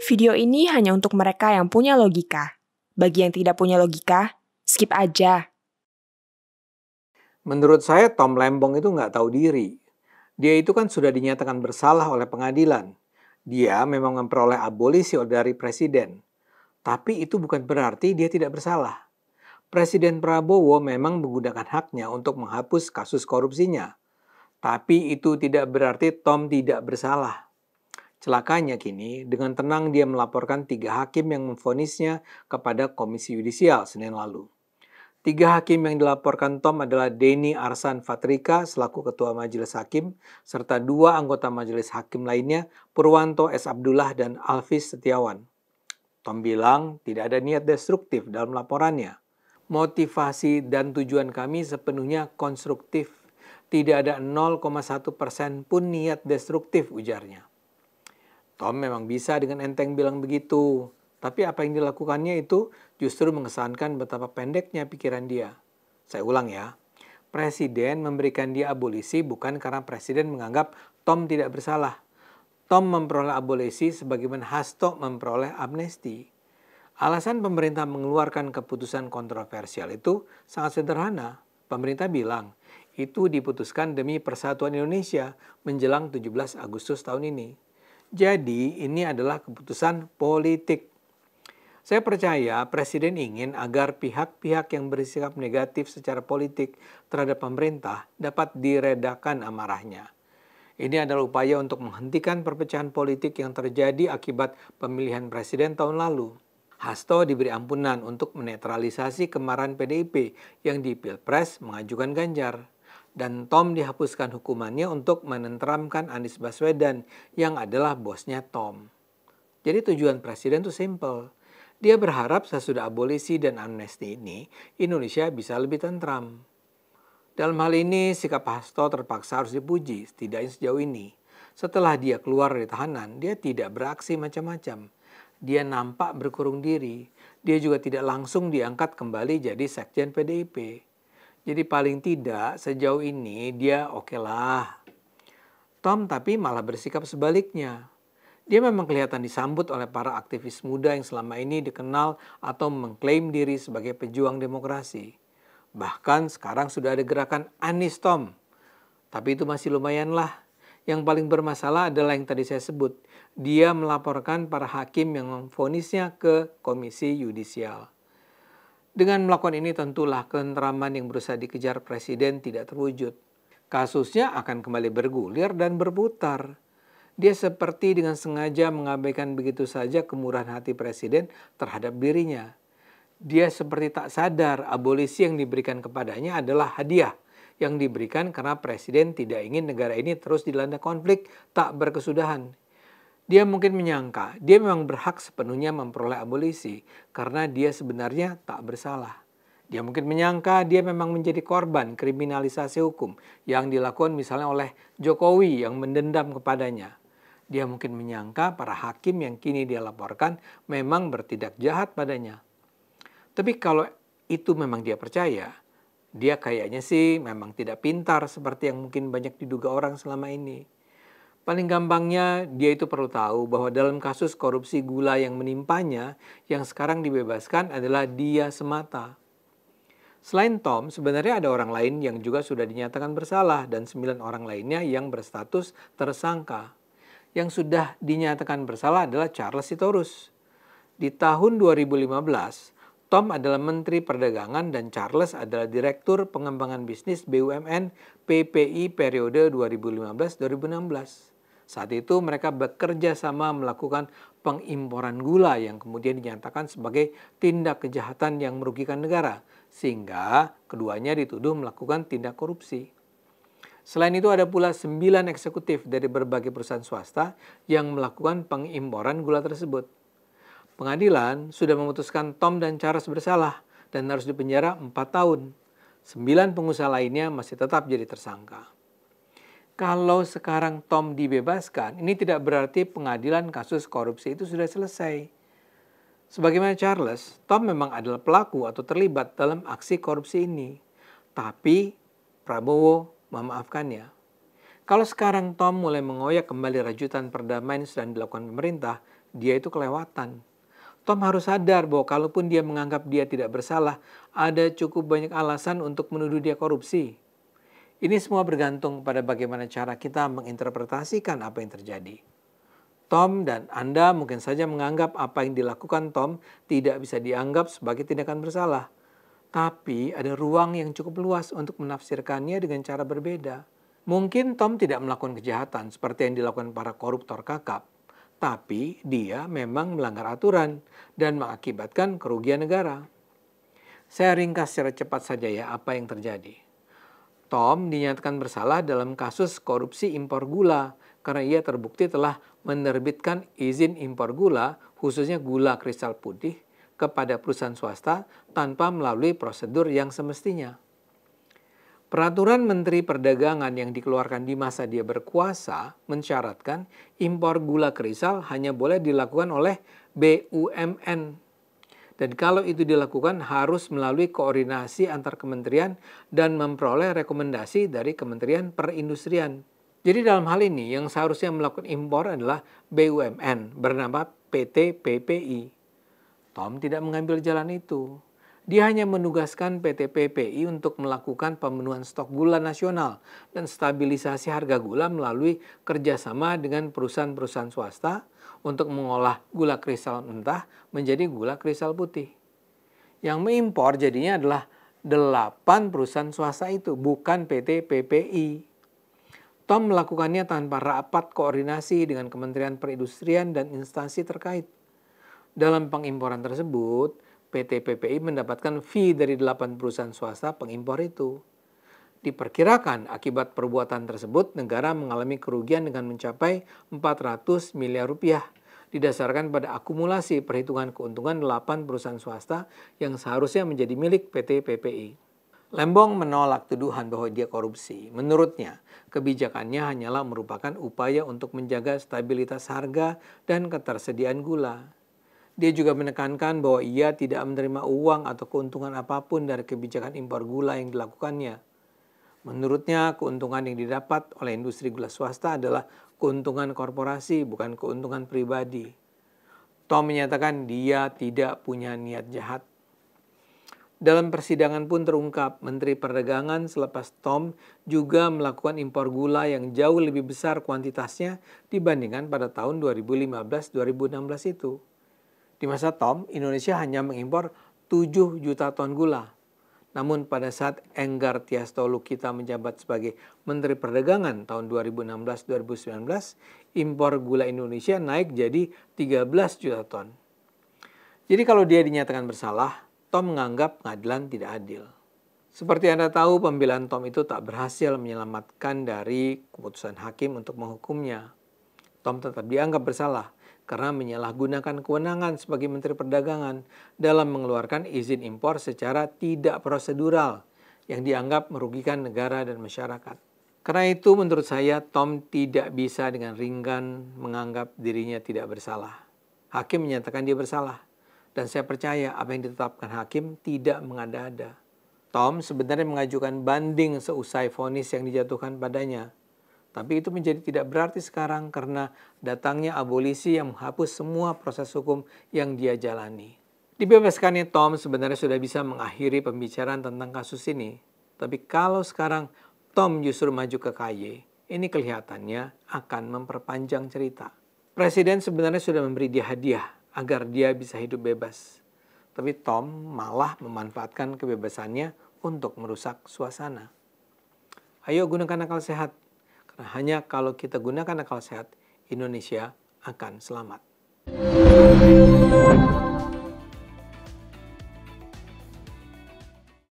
Video ini hanya untuk mereka yang punya logika. Bagi yang tidak punya logika, skip aja. Menurut saya Tom Lembong itu nggak tahu diri. Dia itu kan sudah dinyatakan bersalah oleh pengadilan. Dia memang memperoleh abolisi dari presiden. Tapi itu bukan berarti dia tidak bersalah. Presiden Prabowo memang menggunakan haknya untuk menghapus kasus korupsinya. Tapi itu tidak berarti Tom tidak bersalah. Celakanya kini, dengan tenang dia melaporkan 3 hakim yang memvonisnya kepada Komisi Yudisial Senin lalu. 3 hakim yang dilaporkan Tom adalah Denny Arsan Fatrika selaku Ketua Majelis Hakim, serta 2 anggota Majelis Hakim lainnya, Purwanto S. Abdullah dan Alvis Setiawan. Tom bilang tidak ada niat destruktif dalam laporannya. Motivasi dan tujuan kami sepenuhnya konstruktif. Tidak ada 0,1% pun niat destruktif, ujarnya. Tom memang bisa dengan enteng bilang begitu. Tapi apa yang dilakukannya itu justru mengesankan betapa pendeknya pikiran dia. Saya ulang ya. Presiden memberikan dia abolisi bukan karena presiden menganggap Tom tidak bersalah. Tom memperoleh abolisi sebagaimana Hasto memperoleh amnesti. Alasan pemerintah mengeluarkan keputusan kontroversial itu sangat sederhana. Pemerintah bilang, itu diputuskan demi persatuan Indonesia menjelang 17 Agustus tahun ini. Jadi ini adalah keputusan politik. Saya percaya Presiden ingin agar pihak-pihak yang bersikap negatif secara politik terhadap pemerintah dapat diredakan amarahnya. Ini adalah upaya untuk menghentikan perpecahan politik yang terjadi akibat pemilihan presiden tahun lalu. Hasto diberi ampunan untuk menetralisasi kemarahan PDIP yang di Pilpres mengajukan Ganjar. Dan Tom dihapuskan hukumannya untuk menenteramkan Anies Baswedan yang adalah bosnya Tom. Jadi tujuan presiden itu simple. Dia berharap sesudah abolisi dan amnesti ini, Indonesia bisa lebih tentram. Dalam hal ini, sikap Hasto terpaksa harus dipuji, setidaknya sejauh ini. Setelah dia keluar dari tahanan, dia tidak beraksi macam-macam. Dia nampak berkurung diri. Dia juga tidak langsung diangkat kembali jadi sekjen PDIP. Jadi paling tidak sejauh ini dia oke lah. Tom tapi malah bersikap sebaliknya. Dia memang kelihatan disambut oleh para aktivis muda yang selama ini dikenal atau mengklaim diri sebagai pejuang demokrasi. Bahkan sekarang sudah ada gerakan Anies Tom. Tapi itu masih lumayan lah. Yang paling bermasalah adalah yang tadi saya sebut. Dia melaporkan para hakim yang memvonisnya ke Komisi Yudisial. Dengan melakukan ini tentulah ketenteraman yang berusaha dikejar presiden tidak terwujud. Kasusnya akan kembali bergulir dan berputar. Dia seperti dengan sengaja mengabaikan begitu saja kemurahan hati presiden terhadap dirinya. Dia seperti tak sadar abolisi yang diberikan kepadanya adalah hadiah yang diberikan karena presiden tidak ingin negara ini terus dilanda konflik tak berkesudahan. Dia mungkin menyangka dia memang berhak sepenuhnya memperoleh abolisi karena dia sebenarnya tak bersalah. Dia mungkin menyangka dia memang menjadi korban kriminalisasi hukum yang dilakukan misalnya oleh Jokowi yang mendendam kepadanya. Dia mungkin menyangka para hakim yang kini dia laporkan memang bertindak jahat padanya. Tapi kalau itu memang dia percaya, dia kayaknya sih memang tidak pintar seperti yang mungkin banyak diduga orang selama ini. Paling gampangnya dia itu perlu tahu bahwa dalam kasus korupsi gula yang menimpanya, yang sekarang dibebaskan adalah dia semata. Selain Tom, sebenarnya ada orang lain yang juga sudah dinyatakan bersalah dan 9 orang lainnya yang berstatus tersangka. Yang sudah dinyatakan bersalah adalah Charles Sitorus. Di tahun 2015, Tom adalah Menteri Perdagangan dan Charles adalah Direktur Pengembangan Bisnis BUMN PPI periode 2015-2016. Saat itu mereka bekerja sama melakukan pengimporan gula yang kemudian dinyatakan sebagai tindak kejahatan yang merugikan negara, sehingga keduanya dituduh melakukan tindak korupsi. Selain itu ada pula 9 eksekutif dari berbagai perusahaan swasta yang melakukan pengimporan gula tersebut. Pengadilan sudah memutuskan Tom dan Charles bersalah dan harus dipenjara 4 tahun. 9 pengusaha lainnya masih tetap jadi tersangka. Kalau sekarang Tom dibebaskan, ini tidak berarti pengadilan kasus korupsi itu sudah selesai. Sebagaimana Charles, Tom memang adalah pelaku atau terlibat dalam aksi korupsi ini. Tapi Prabowo memaafkannya. Kalau sekarang Tom mulai mengoyak kembali rajutan perdamaian yang sedang dilakukan pemerintah, dia itu kelewatan. Tom harus sadar bahwa kalaupun dia menganggap dia tidak bersalah, ada cukup banyak alasan untuk menuduh dia korupsi. Ini semua bergantung pada bagaimana cara kita menginterpretasikan apa yang terjadi. Tom dan Anda mungkin saja menganggap apa yang dilakukan Tom tidak bisa dianggap sebagai tindakan bersalah. Tapi ada ruang yang cukup luas untuk menafsirkannya dengan cara berbeda. Mungkin Tom tidak melakukan kejahatan seperti yang dilakukan para koruptor kakap. Tapi dia memang melanggar aturan dan mengakibatkan kerugian negara. Saya ringkas secara cepat saja ya apa yang terjadi. Tom dinyatakan bersalah dalam kasus korupsi impor gula karena ia terbukti telah menerbitkan izin impor gula, khususnya gula kristal putih, kepada perusahaan swasta tanpa melalui prosedur yang semestinya. Peraturan Menteri Perdagangan yang dikeluarkan di masa dia berkuasa mensyaratkan impor gula kristal hanya boleh dilakukan oleh BUMN. Dan kalau itu dilakukan harus melalui koordinasi antar kementerian dan memperoleh rekomendasi dari Kementerian Perindustrian. Jadi dalam hal ini yang seharusnya melakukan impor adalah BUMN bernama PT PPI. Tom tidak mengambil jalan itu. Dia hanya menugaskan PT PPI untuk melakukan pemenuhan stok gula nasional dan stabilisasi harga gula melalui kerjasama dengan perusahaan-perusahaan swasta untuk mengolah gula kristal mentah menjadi gula kristal putih. Yang mengimpor jadinya adalah 8 perusahaan swasta itu, bukan PT PPI. Tom melakukannya tanpa rapat koordinasi dengan Kementerian Perindustrian dan instansi terkait. Dalam pengimporan tersebut, PT PPI mendapatkan fee dari 8 perusahaan swasta pengimpor itu. Diperkirakan akibat perbuatan tersebut negara mengalami kerugian dengan mencapai 400 miliar rupiah didasarkan pada akumulasi perhitungan keuntungan 8 perusahaan swasta yang seharusnya menjadi milik PT PPI. Lembong menolak tuduhan bahwa dia korupsi. Menurutnya, kebijakannya hanyalah merupakan upaya untuk menjaga stabilitas harga dan ketersediaan gula. Dia juga menekankan bahwa ia tidak menerima uang atau keuntungan apapun dari kebijakan impor gula yang dilakukannya. Menurutnya, keuntungan yang didapat oleh industri gula swasta adalah keuntungan korporasi, bukan keuntungan pribadi. Tom menyatakan dia tidak punya niat jahat. Dalam persidangan pun terungkap, Menteri Perdagangan selepas Tom juga melakukan impor gula yang jauh lebih besar kuantitasnya dibandingkan pada tahun 2015-2016 itu. Di masa Tom, Indonesia hanya mengimpor 7 juta ton gula. Namun pada saat Enggar Tias Tolukita menjabat sebagai Menteri Perdagangan tahun 2016-2019, impor gula Indonesia naik jadi 13 juta ton. Jadi kalau dia dinyatakan bersalah, Tom menganggap pengadilan tidak adil. Seperti Anda tahu, pembelaan Tom itu tak berhasil menyelamatkan dari keputusan hakim untuk menghukumnya. Tom tetap dianggap bersalah karena menyalahgunakan kewenangan sebagai Menteri Perdagangan dalam mengeluarkan izin impor secara tidak prosedural yang dianggap merugikan negara dan masyarakat. Karena itu menurut saya Tom tidak bisa dengan ringan menganggap dirinya tidak bersalah. Hakim menyatakan dia bersalah dan saya percaya apa yang ditetapkan hakim tidak mengada-ada. Tom sebenarnya mengajukan banding seusai vonis yang dijatuhkan padanya. Tapi itu menjadi tidak berarti sekarang karena datangnya abolisi yang menghapus semua proses hukum yang dia jalani. Dibebaskannya Tom sebenarnya sudah bisa mengakhiri pembicaraan tentang kasus ini. Tapi kalau sekarang Tom justru maju ke KY, ini kelihatannya akan memperpanjang cerita. Presiden sebenarnya sudah memberi dia hadiah agar dia bisa hidup bebas. Tapi Tom malah memanfaatkan kebebasannya untuk merusak suasana. Ayo gunakan akal sehat. Nah, hanya kalau kita gunakan akal sehat, Indonesia akan selamat.